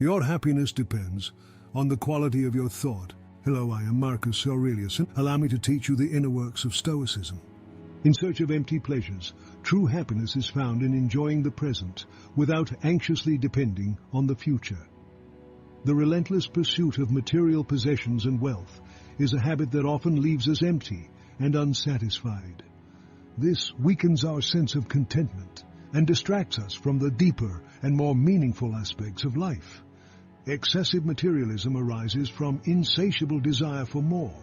Your happiness depends on the quality of your thought. Hello, I am Marcus Aurelius, and allow me to teach you the inner works of Stoicism. In search of empty pleasures, true happiness is found in enjoying the present without anxiously depending on the future. The relentless pursuit of material possessions and wealth is a habit that often leaves us empty and unsatisfied. This weakens our sense of contentment and distracts us from the deeper and more meaningful aspects of life. Excessive materialism arises from insatiable desire for more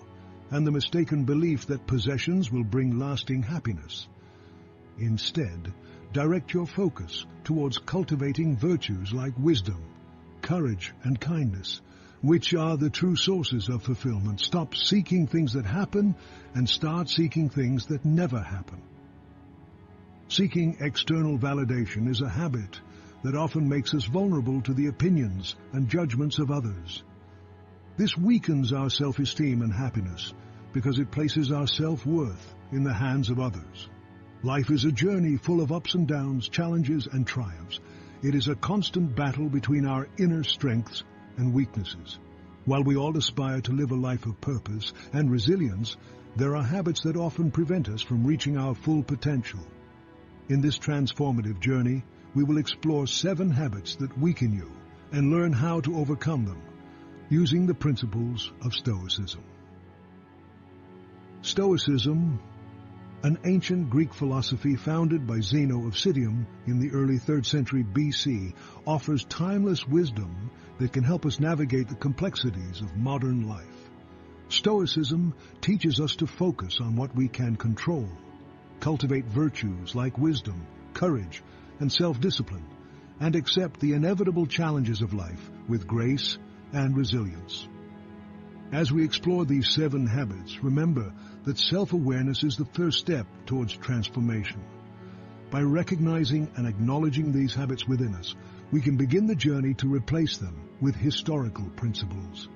and the mistaken belief that possessions will bring lasting happiness. Instead, direct your focus towards cultivating virtues like wisdom, courage, and kindness, which are the true sources of fulfillment. Stop seeking things that happen and start seeking things that never happen. Seeking external validation is a habit that often makes us vulnerable to the opinions and judgments of others. This weakens our self-esteem and happiness because it places our self-worth in the hands of others. Life is a journey full of ups and downs, challenges and triumphs. It is a constant battle between our inner strengths and weaknesses. While we all aspire to live a life of purpose and resilience, there are habits that often prevent us from reaching our full potential. In this transformative journey, we will explore 7 habits that weaken you and learn how to overcome them using the principles of Stoicism. Stoicism, an ancient Greek philosophy founded by Zeno of Citium in the early 3rd century BC, offers timeless wisdom that can help us navigate the complexities of modern life. Stoicism teaches us to focus on what we can control, cultivate virtues like wisdom, courage, and self-discipline, and accept the inevitable challenges of life with grace and resilience. As we explore these 7 habits, remember that self-awareness is the first step towards transformation. By recognizing and acknowledging these habits within us, we can begin the journey to replace them with historical principles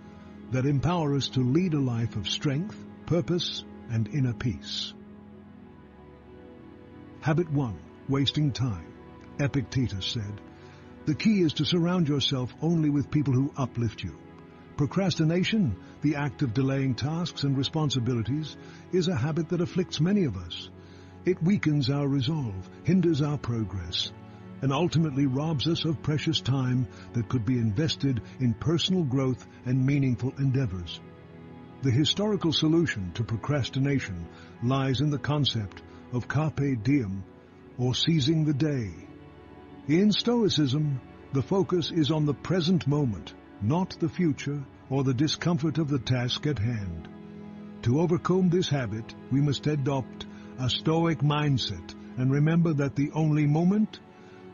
that empower us to lead a life of strength, purpose, and inner peace. Habit 1. Wasting time. Epictetus said, "The key is to surround yourself only with people who uplift you." Procrastination, the act of delaying tasks and responsibilities, is a habit that afflicts many of us. It weakens our resolve, hinders our progress, and ultimately robs us of precious time that could be invested in personal growth and meaningful endeavors. The historical solution to procrastination lies in the concept of Carpe Diem, or seizing the day. In Stoicism, the focus is on the present moment, not the future or the discomfort of the task at hand. To overcome this habit, we must adopt a Stoic mindset and remember that the only moment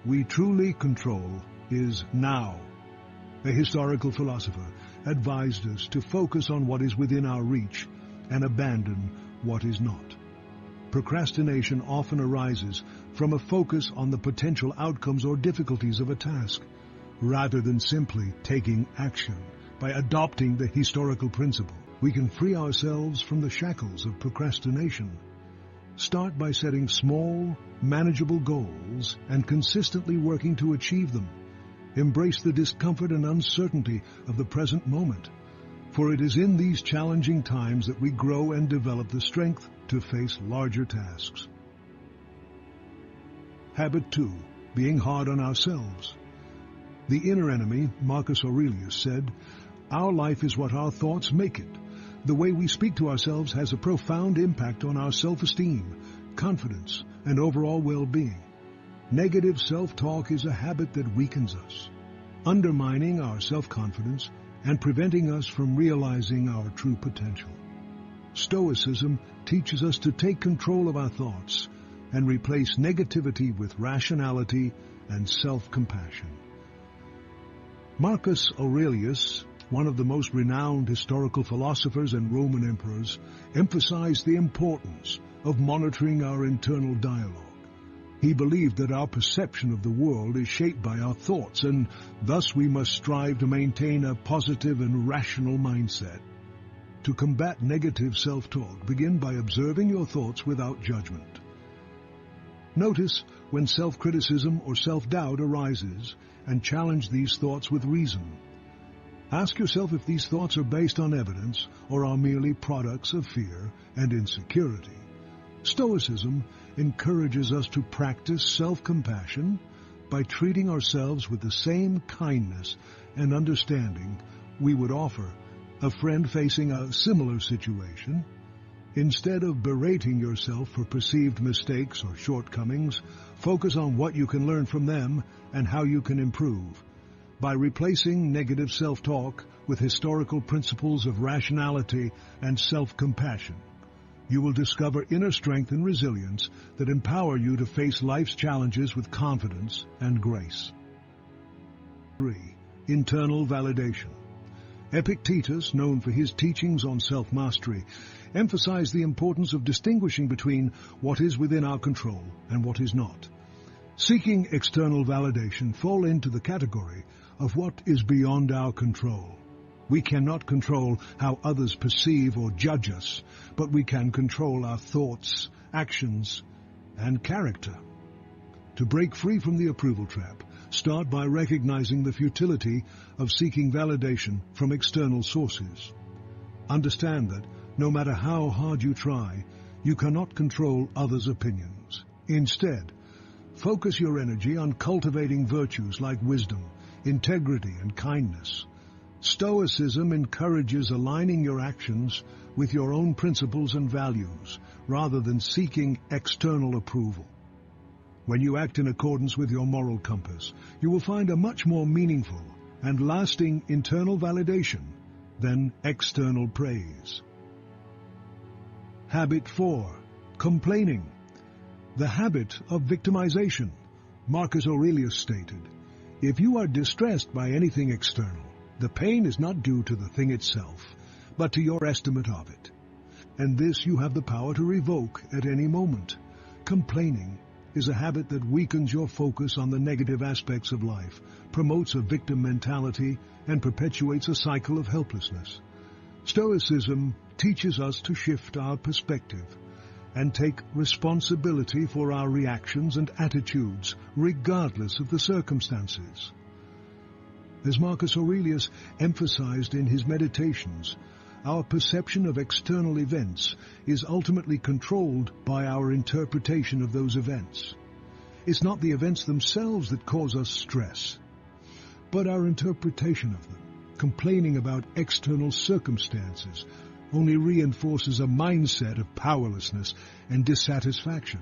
we truly control is now. A historical philosopher advised us to focus on what is within our reach and abandon what is not. Procrastination often arises from a focus on the potential outcomes or difficulties of a task, rather than simply taking action. By adopting the historical principle, we can free ourselves from the shackles of procrastination. Start by setting small, manageable goals and consistently working to achieve them. Embrace the discomfort and uncertainty of the present moment, for it is in these challenging times that we grow and develop the strength to face larger tasks. Habit 2. Being hard on ourselves. The inner enemy, Marcus Aurelius, said, "Our life is what our thoughts make it." The way we speak to ourselves has a profound impact on our self-esteem, confidence, and overall well-being. Negative self-talk is a habit that weakens us, undermining our self-confidence and preventing us from realizing our true potential. Stoicism teaches us to take control of our thoughts and replace negativity with rationality and self-compassion. Marcus Aurelius, one of the most renowned historical philosophers and Roman emperors, emphasized the importance of monitoring our internal dialogue. He believed that our perception of the world is shaped by our thoughts, and thus we must strive to maintain a positive and rational mindset. To combat negative self-talk, begin by observing your thoughts without judgment. Notice when self-criticism or self-doubt arises and challenge these thoughts with reason. Ask yourself if these thoughts are based on evidence or are merely products of fear and insecurity. Stoicism encourages us to practice self-compassion by treating ourselves with the same kindness and understanding we would offer a friend facing a similar situation. Instead of berating yourself for perceived mistakes or shortcomings, focus on what you can learn from them and how you can improve. By replacing negative self-talk with historical principles of rationality and self-compassion, you will discover inner strength and resilience that empower you to face life's challenges with confidence and grace. 3. Internal validation. Epictetus, known for his teachings on self-mastery, emphasized the importance of distinguishing between what is within our control and what is not. Seeking external validation fall into the category of what is beyond our control. We cannot control how others perceive or judge us, but we can control our thoughts, actions, and character. To break free from the approval trap, start by recognizing the futility of seeking validation from external sources. Understand that, no matter how hard you try, you cannot control others' opinions. Instead, focus your energy on cultivating virtues like wisdom, integrity, and kindness. Stoicism encourages aligning your actions with your own principles and values, rather than seeking external approval. When you act in accordance with your moral compass, you will find a much more meaningful and lasting internal validation than external praise. Habit 4. Complaining. The habit of victimization. Marcus Aurelius stated, "If you are distressed by anything external, the pain is not due to the thing itself, but to your estimate of it. And this you have the power to revoke at any moment." Complaining is a habit that weakens your focus on the negative aspects of life, promotes a victim mentality, and perpetuates a cycle of helplessness. Stoicism teaches us to shift our perspective and take responsibility for our reactions and attitudes, regardless of the circumstances. As Marcus Aurelius emphasized in his Meditations, our perception of external events is ultimately controlled by our interpretation of those events. It's not the events themselves that cause us stress, but our interpretation of them. Complaining about external circumstances only reinforces a mindset of powerlessness and dissatisfaction.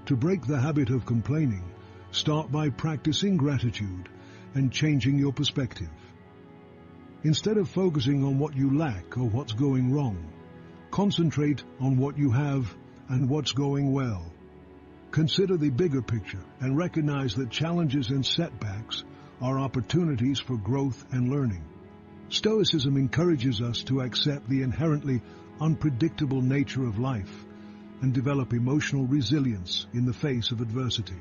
To break the habit of complaining, start by practicing gratitude and changing your perspective. Instead of focusing on what you lack or what's going wrong, concentrate on what you have and what's going well. Consider the bigger picture and recognize that challenges and setbacks are opportunities for growth and learning. Stoicism encourages us to accept the inherently unpredictable nature of life and develop emotional resilience in the face of adversity.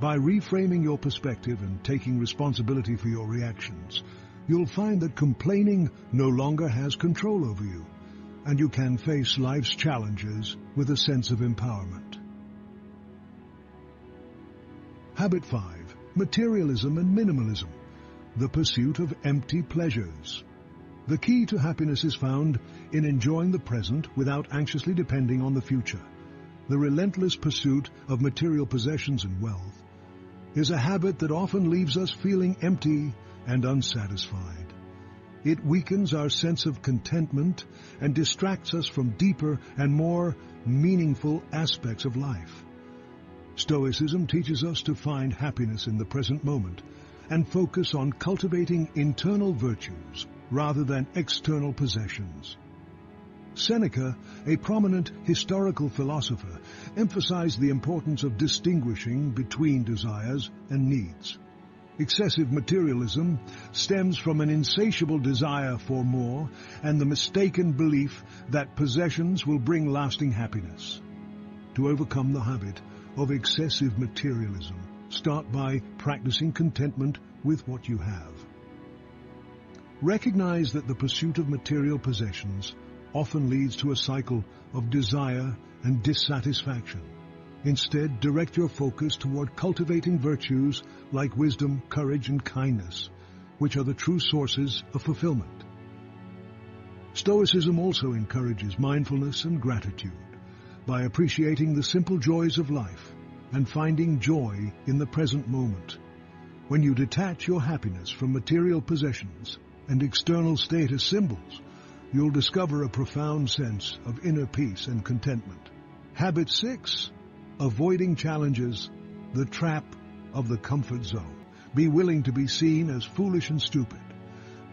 By reframing your perspective and taking responsibility for your reactions, you'll find that complaining no longer has control over you, and you can face life's challenges with a sense of empowerment. Habit 5. Materialism and minimalism. The pursuit of empty pleasures. The key to happiness is found in enjoying the present without anxiously depending on the future. The relentless pursuit of material possessions and wealth is a habit that often leaves us feeling empty and unsatisfied. It weakens our sense of contentment and distracts us from deeper and more meaningful aspects of life. Stoicism teaches us to find happiness in the present moment and focus on cultivating internal virtues rather than external possessions. Seneca, a prominent historical philosopher, emphasized the importance of distinguishing between desires and needs. Excessive materialism stems from an insatiable desire for more and the mistaken belief that possessions will bring lasting happiness. To overcome the habit of excessive materialism, start by practicing contentment with what you have. Recognize that the pursuit of material possessions often leads to a cycle of desire and dissatisfaction. Instead, direct your focus toward cultivating virtues like wisdom, courage, and kindness, which are the true sources of fulfillment. Stoicism also encourages mindfulness and gratitude by appreciating the simple joys of life and finding joy in the present moment. When you detach your happiness from material possessions and external status symbols, you'll discover a profound sense of inner peace and contentment. Habit 6. Avoiding challenges, the trap of the comfort zone. Be willing to be seen as foolish and stupid.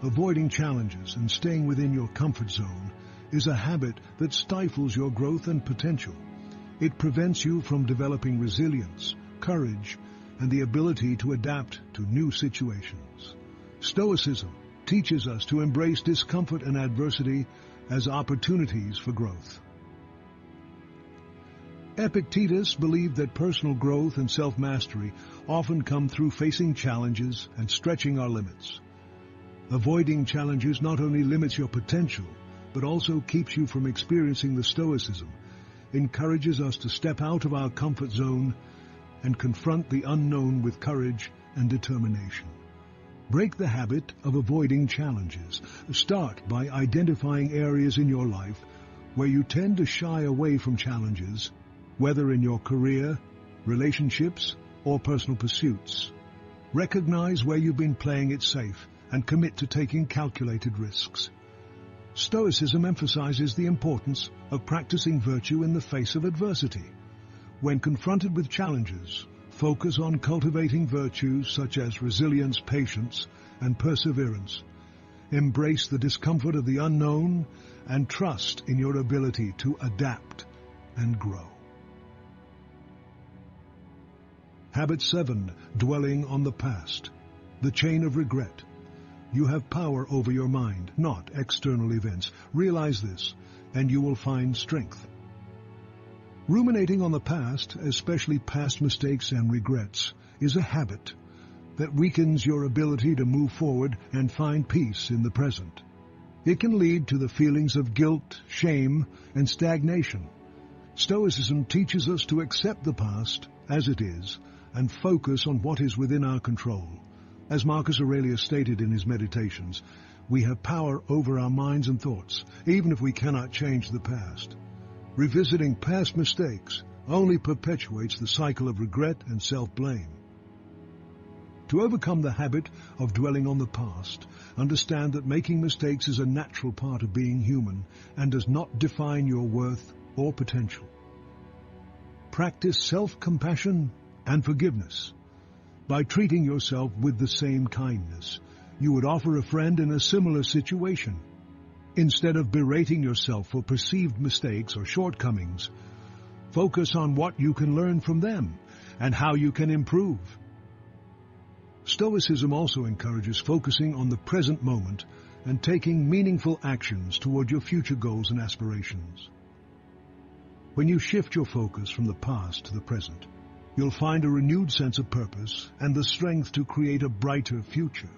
Avoiding challenges and staying within your comfort zone is a habit that stifles your growth and potential. It prevents you from developing resilience, courage, and the ability to adapt to new situations. Stoicism teaches us to embrace discomfort and adversity as opportunities for growth. Epictetus believed that personal growth and self-mastery often come through facing challenges and stretching our limits. Avoiding challenges not only limits your potential, but also keeps you from experiencing the Stoicism, encourages us to step out of our comfort zone and confront the unknown with courage and determination. Break the habit of avoiding challenges. Start by identifying areas in your life where you tend to shy away from challenges, whether in your career, relationships, or personal pursuits. Recognize where you've been playing it safe and commit to taking calculated risks. Stoicism emphasizes the importance of practicing virtue in the face of adversity. When confronted with challenges, focus on cultivating virtues such as resilience, patience, and perseverance. Embrace the discomfort of the unknown and trust in your ability to adapt and grow. Habit 7. Dwelling on the past. The chain of regret. You have power over your mind, not external events. Realize this, and you will find strength. Ruminating on the past, especially past mistakes and regrets, is a habit that weakens your ability to move forward and find peace in the present. It can lead to the feelings of guilt, shame, and stagnation. Stoicism teaches us to accept the past as it is and focus on what is within our control. As Marcus Aurelius stated in his Meditations, we have power over our minds and thoughts, even if we cannot change the past. Revisiting past mistakes only perpetuates the cycle of regret and self-blame. To overcome the habit of dwelling on the past, understand that making mistakes is a natural part of being human and does not define your worth or potential. Practice self-compassion and forgiveness. By treating yourself with the same kindness you would offer a friend in a similar situation. Instead of berating yourself for perceived mistakes or shortcomings, focus on what you can learn from them and how you can improve. Stoicism also encourages focusing on the present moment and taking meaningful actions toward your future goals and aspirations. When you shift your focus from the past to the present, you'll find a renewed sense of purpose and the strength to create a brighter future.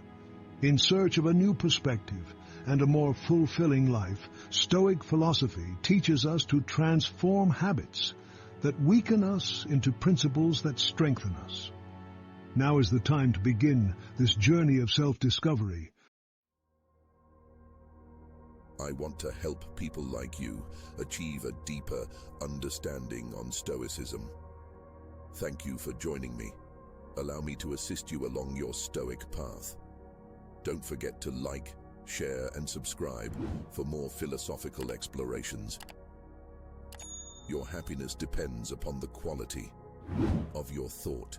In search of a new perspective and a more fulfilling life, Stoic philosophy teaches us to transform habits that weaken us into principles that strengthen us. Now is the time to begin this journey of self-discovery. I want to help people like you achieve a deeper understanding on Stoicism. Thank you for joining me. Allow me to assist you along your Stoic path. Don't forget to like, share, and subscribe for more philosophical explorations. Your happiness depends upon the quality of your thought.